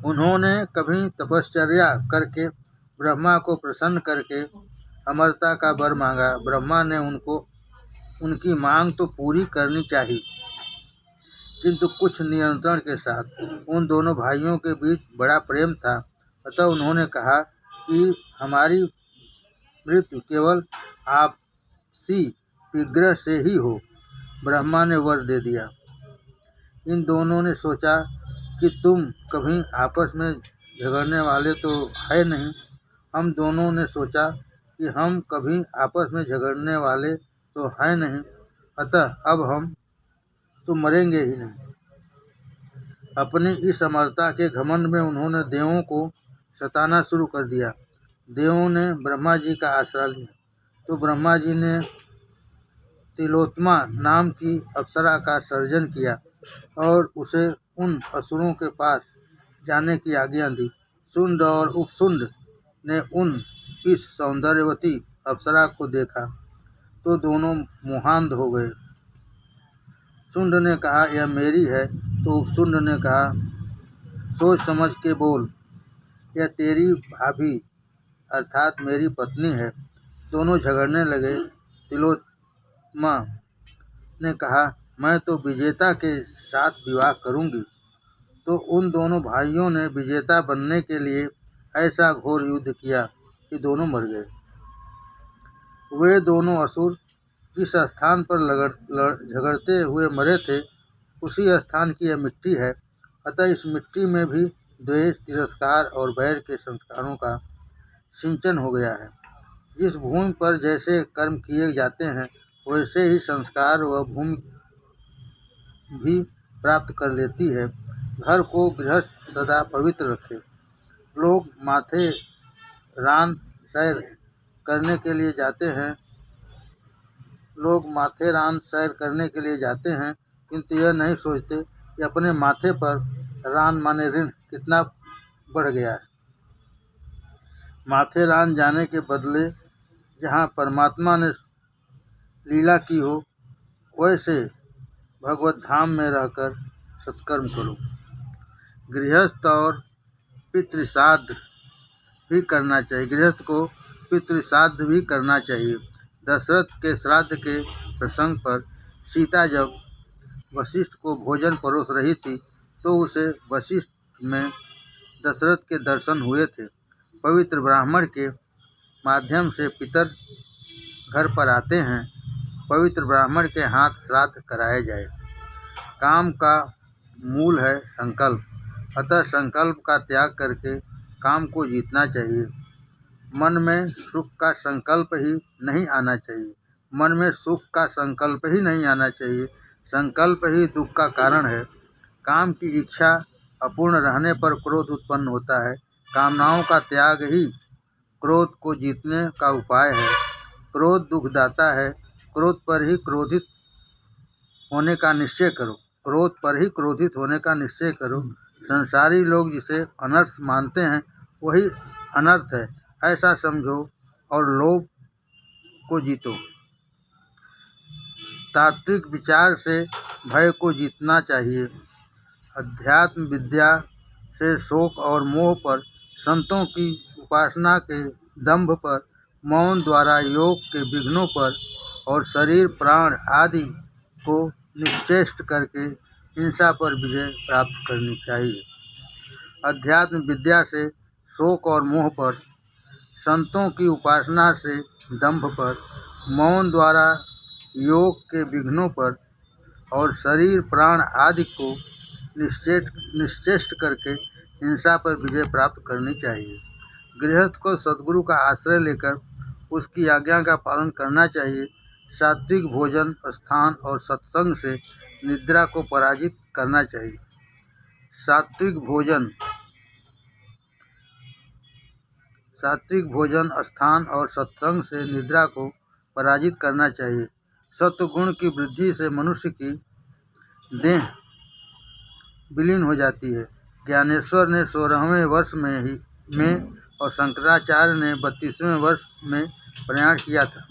उन्होंने कभी तपश्चर्या करके ब्रह्मा को प्रसन्न करके अमरता का वर मांगा। ब्रह्मा ने उनकी मांग तो पूरी करनी चाहिए, किंतु कुछ नियंत्रण के साथ। उन दोनों भाइयों के बीच बड़ा प्रेम था, अतः उन्होंने कहा कि हमारी मृत्यु केवल आपसी विग्रह से ही हो। ब्रह्मा ने वर दे दिया। इन दोनों ने सोचा कि तुम कभी आपस में झगड़ने वाले तो है नहीं, हम दोनों ने सोचा कि हम कभी आपस में झगड़ने वाले तो हैं नहीं, अतः अब हम तो मरेंगे ही नहीं। अपनी इस अमरता के घमंड में उन्होंने देवों को सताना शुरू कर दिया। देवों ने ब्रह्मा जी का आश्रय लिया तो ब्रह्मा जी ने तिलोत्तमा नाम की अप्सरा का सर्जन किया और उसे उन असुरों के पास जाने की आज्ञा दी। शुंड और उपशुंड ने उन इस सौंदर्यवती अप्सरा को देखा तो दोनों मोहांध हो गए। शुंड ने कहा, यह मेरी है, तो उपशुंड ने कहा, सोच समझ के बोल, यह तेरी भाभी अर्थात मेरी पत्नी है। दोनों झगड़ने लगे। तिलोत्तमा ने कहा, मैं तो विजेता के साथ विवाह करूंगी। तो उन दोनों भाइयों ने विजेता बनने के लिए ऐसा घोर युद्ध किया कि दोनों मर गए। वे दोनों असुर जिस स्थान पर झगड़ते हुए मरे थे, उसी स्थान की यह मिट्टी है। अतः इस मिट्टी में भी द्वेष, तिरस्कार और वैर के संस्कारों का सिंचन हो गया है। जिस भूमि पर जैसे कर्म किए जाते हैं, वैसे ही संस्कार व भूमि भी प्राप्त कर लेती है। घर को गृहस्थ सदा पवित्र रखे। लोग माथे रान सैर करने के लिए जाते हैं, किंतु यह नहीं सोचते कि अपने माथे पर रान माने ऋण कितना बढ़ गया है। माथे रान जाने के बदले जहाँ परमात्मा ने लीला की हो, वैसे भगवत धाम में रहकर सत्कर्म करो। गृहस्थ और पितृश्राद्ध भी करना चाहिए। गृहस्थ को पितृश्राद्ध भी करना चाहिए। दशरथ के श्राद्ध के प्रसंग पर सीता जब वशिष्ठ को भोजन परोस रही थी, तो उसे वशिष्ठ में दशरथ के दर्शन हुए थे। पवित्र ब्राह्मण के माध्यम से पितर घर पर आते हैं। पवित्र ब्राह्मण के हाथ श्राद्ध कराए जाए। काम का मूल है संकल्प, अतः संकल्प का त्याग करके काम को जीतना चाहिए। मन में सुख का संकल्प ही नहीं आना चाहिए। मन में सुख का संकल्प ही नहीं आना चाहिए। संकल्प ही दुख का कारण है। काम की इच्छा अपूर्ण रहने पर क्रोध उत्पन्न होता है। कामनाओं का त्याग ही क्रोध को जीतने का उपाय है। क्रोध दुखदाता है। क्रोध पर ही क्रोधित होने का निश्चय करो। क्रोध पर ही क्रोधित होने का निश्चय करो। संसारी लोग जिसे अनर्थ मानते हैं, वही अनर्थ है, ऐसा समझो और लोभ को जीतो। तात्विक विचार से भय को जीतना चाहिए। अध्यात्म विद्या से शोक और मोह पर, संतों की उपासना के दंभ पर, मौन द्वारा योग के विघ्नों पर और शरीर प्राण आदि को निश्चेष्ट करके हिंसा पर विजय प्राप्त करनी चाहिए। अध्यात्म विद्या से शोक और मोह पर, संतों की उपासना से दंभ पर, मौन द्वारा योग के विघ्नों पर और शरीर प्राण आदि को निश्चेष्ट करके हिंसा पर विजय प्राप्त करनी चाहिए। गृहस्थ को सद्गुरु का आश्रय लेकर उसकी आज्ञा का पालन करना चाहिए। सात्विक भोजन, स्थान और सत्संग से निद्रा को पराजित करना चाहिए। सात्विक भोजन, स्थान और सत्संग से निद्रा को पराजित करना चाहिए। सत्वगुण की वृद्धि से मनुष्य की देह विलीन हो जाती है। ज्ञानेश्वर ने 16वें वर्ष में और शंकराचार्य ने 32वें वर्ष में प्रयाण किया था।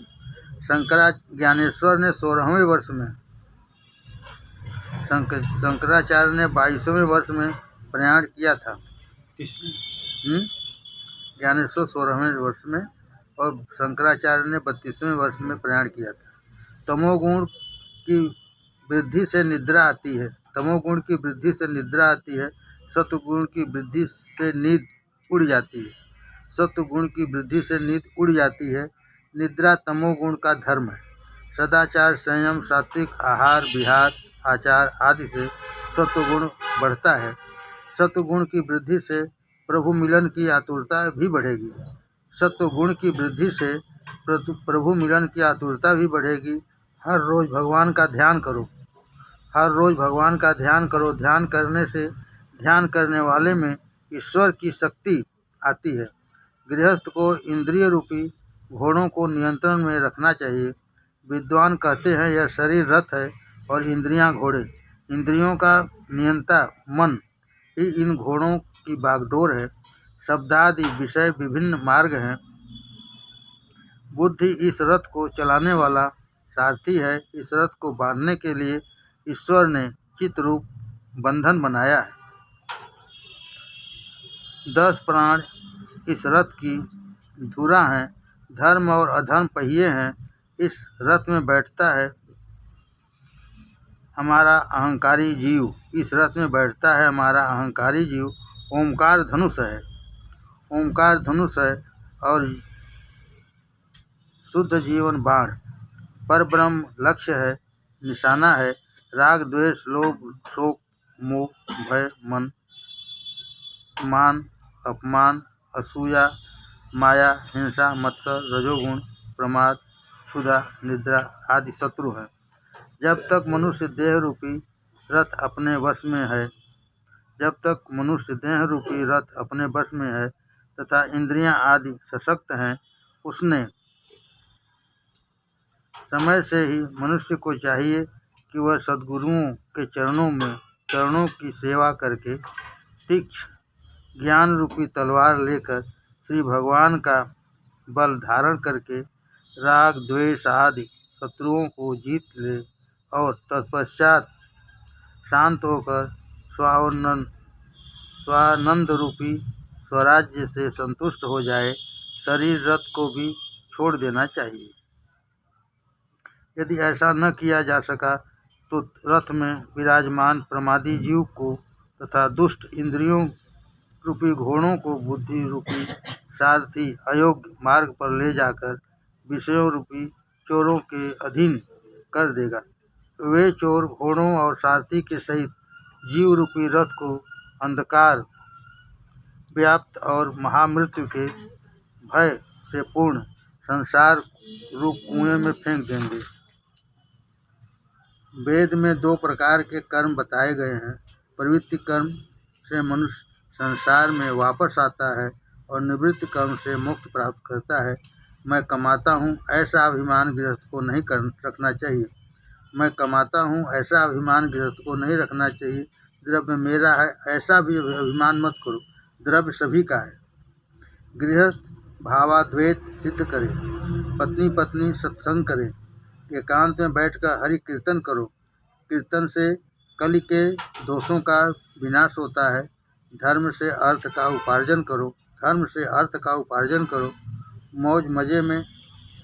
ज्ञानेश्वर ने 16वें वर्ष में, शंकराचार्य ने 22वें वर्ष में प्रयाण किया था। ज्ञानेश्वर 16वें वर्ष में और शंकराचार्य ने 32वें वर्ष में प्रयाण किया था। तमोगुण की वृद्धि से निद्रा आती है। तमोगुण की वृद्धि से निद्रा आती है। सत्वगुण की वृद्धि से नींद उड़ जाती है। सत्वगुण की वृद्धि से नींद उड़ जाती है। निद्रा तमोगुण का धर्म है। सदाचार, संयम, सात्विक आहार विहार, आचार आदि से सत्वगुण बढ़ता है। सत्वगुण की वृद्धि से प्रभु मिलन की आतुरता भी बढ़ेगी। सत्व गुण की वृद्धि से प्रभु मिलन की आतुरता भी बढ़ेगी। हर रोज़ भगवान का ध्यान करो, हर रोज़ भगवान का ध्यान करो। ध्यान करने से ध्यान करने वाले में ईश्वर की शक्ति आती है। गृहस्थ को इंद्रिय रूपी घोड़ों को नियंत्रण में रखना चाहिए। विद्वान कहते हैं यह शरीर रथ है और इंद्रियां घोड़े। इंद्रियों का नियंता मन ही इन घोड़ों की बागडोर है। शब्दादि विषय विभिन्न मार्ग हैं। बुद्धि इस रथ को चलाने वाला सारथी है। इस रथ को बांधने के लिए ईश्वर ने चित्त रूप बंधन बनाया है। 10 प्राण इस रथ की धुरा हैं। धर्म और अधर्म पहिए हैं। इस रथ में बैठता है हमारा अहंकारी जीव। इस रथ में बैठता है हमारा अहंकारी जीव। ओमकार धनुष है, ओमकार धनुष है और शुद्ध जीवन बाण। पर ब्रह्म लक्ष्य है, निशाना है। राग द्वेष लोभ शोक मोह भय मन मान अपमान असूया माया हिंसा मत्सर रजोगुण प्रमाद क्षुधा निद्रा आदि शत्रु हैं। जब तक मनुष्य देह रूपी रथ अपने वश में है, जब तक मनुष्य देह रूपी रथ अपने वश में है तथा इंद्रियां आदि सशक्त हैं, उसने समय से ही मनुष्य को चाहिए कि वह सद्गुरुओं के चरणों की सेवा करके तीक्ष्ण ज्ञान रूपी तलवार लेकर श्री भगवान का बल धारण करके राग द्वेष आदि शत्रुओं को जीत ले और तत्पश्चात शांत होकर स्वानंद रूपी स्वराज्य से संतुष्ट हो जाए। शरीर रथ को भी छोड़ देना चाहिए। यदि ऐसा न किया जा सका तो रथ में विराजमान प्रमादी जीव को तथा दुष्ट इंद्रियों रूपी घोड़ों को बुद्धि रूपी सारथी अयोग्य मार्ग पर ले जाकर विषयों रूपी चोरों के अधीन कर देगा। वे चोर घोड़ों और सारथी के सहित जीव रूपी रथ को अंधकार व्याप्त और महामृत्यु के भय से पूर्ण संसार रूप कुएं में फेंक देंगे। वेद में 2 प्रकार के कर्म बताए गए हैं। प्रवृत्ति कर्म से मनुष्य संसार में वापस आता है और निवृत्ति कर्म से मोक्ष प्राप्त करता है। मैं कमाता हूँ ऐसा अभिमान गृहस्थ को नहीं रखना चाहिए। मैं कमाता हूँ ऐसा अभिमान गृहस्थ को नहीं रखना चाहिए। द्रव्य मेरा है ऐसा भी अभिमान मत करो। द्रव्य सभी का है। गृहस्थ भावाद्वैत सिद्ध करे। पत्नी पत्नी सत्संग करे। एकांत में बैठकर हरि कीर्तन करो। कीर्तन से कलि के दोषों का विनाश होता है। धर्म से अर्थ का उपार्जन करो। धर्म से अर्थ का उपार्जन करो। मौज मजे में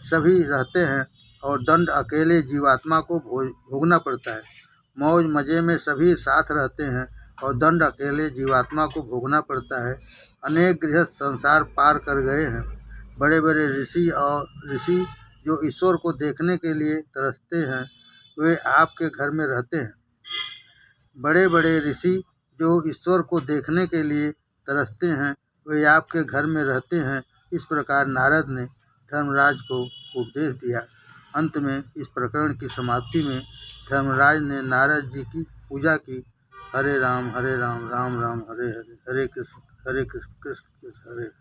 सभी रहते हैं और दंड अकेले जीवात्मा को भोगना पड़ता है। मौज मजे में सभी साथ रहते हैं और दंड अकेले जीवात्मा को भोगना पड़ता है। अनेक गृहस्थ संसार पार कर गए हैं। बड़े बड़े ऋषि जो ईश्वर को देखने के लिए तरसते हैं वे आपके घर में रहते हैं। बड़े बड़े ऋषि जो ईश्वर को देखने के लिए तरसते हैं वे आपके घर में रहते हैं। इस प्रकार नारद ने धर्मराज को उपदेश दिया। अंत में इस प्रकरण की समाप्ति में धर्मराज ने नारद जी की पूजा की। हरे राम राम राम हरे हरे, हरे कृष्ण कृष्ण कृष्ण हरे।